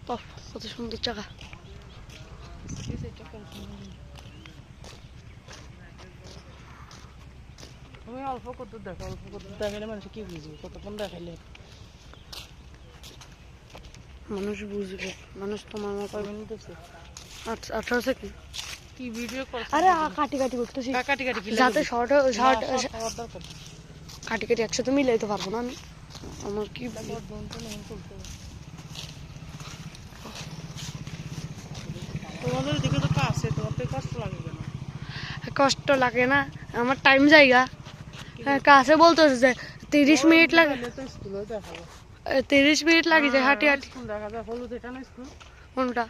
কত সুন্দর জায়গা। তুমি অল্প কত দেখো, অল্প কত দেখাইলে মানুষ কি বুঝবে? কতক্ষণ দেখাইলে মানুষ বুঝবে? মানুষ তোমার মতো কয় মিনিট আছে? 18 সেকেন্ড। কি ভিডিও করছ? আরে কাটি কাটি করতেছি, কাটি কাটি কি যাতে শর্ট শর্ট কাটি কাটি একসাথে মিলাইতে পারবো না আমি। আমার কি তোমাদের দিকে তো কাছে, তোমার তো কষ্ট লাগে কেন? কষ্ট লাগে না, আমার টাইম জায়গা। হ্যাঁ কাছে বলতেছে যে 30 মিনিট লাগে, 30 মিনিট লাগে যায় হাঁটি হাঁটি। দেখা যায় হলুদ, এখানে স্কুল কোনটা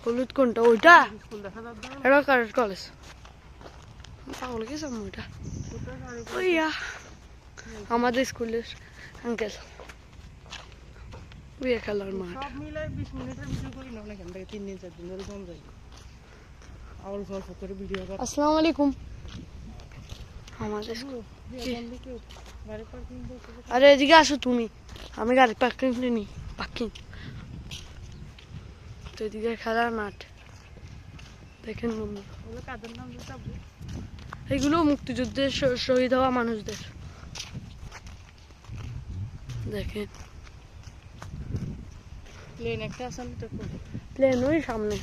হলুদ? কোনটা ওইটা? স্কুল দেখা যায়। এটা কারেন্ট কলেজ। পাগল গেছে ওইটা। ওইয়া আমাদের স্কুলের আঙ্কেল ওইয়া খেলার মাঠ। সব মিলাই 20 মিনিটের ভিডিও করি না এখান থেকে 3 দিন 4 দিন ধরে কম যাই। অল্প অল্প করে ভিডিও কর। আসসালামু আলাইকুম। আমাদের গাড়ি পার্কিং করতে। আরে এদিকে আসো তুমি, আমি গাড়ি পার্কিং নিই। পার্কিং তো এদিকে খেলার মাঠ দেখেন বন্ধু। ওগুলো কাদের নাম দিতে হবে? এগুলো মুক্তিযুদ্ধের শহীদ হওয়া মানুষদের। দেখেন প্লেন একটা আসামি তো প্লেন ওই সামনে।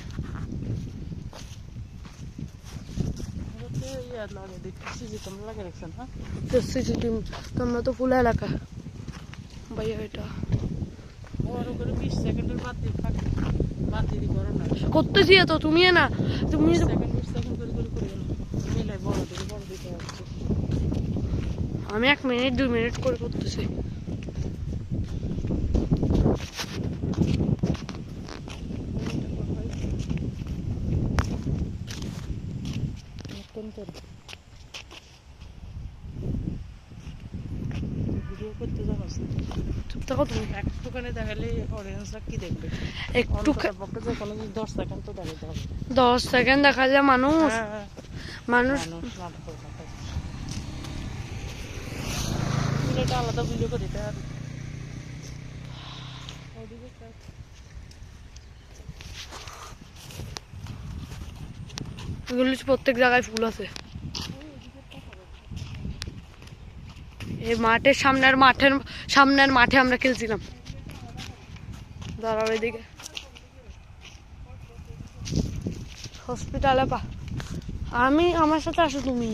ইয়াদ লাগে দেখতেছি যে তোমরা লাগে রাখছেন। হ্যাঁ তোমরা তো ফুল এলাকা ভাইয়া। এটা বড় করে 20 সেকেন্ডের বাদ দিয়ে করো না। করতেছি তো তুমি না, তুমি 20 সেকেন্ড করে করে করে মিলাই বড় দিতে হচ্ছে। আমি 1 মিনিট 2 মিনিট করে করতেছি। ভিডিও করতে জানোস না? চুপ থাকো তুমি। একটুখানি দেখালে অডিয়েন্সরা কি দেখবে? একটু পক্ষে যে কোনো 10 সেকেন্ড তো দেখাতে হবে। 10 সেকেন্ড দেখালে মানুষ মানুষ এটা আলাদা ভিডিও করে দিতে আর এগুলো প্রত্যেক জায়গায় ফুল আছে। এই মাঠের সামনের মাঠে আমরা খেলছিলাম। দাঁড়াও এদিকে হসপিটালে আমার সাথে আসো তুমি।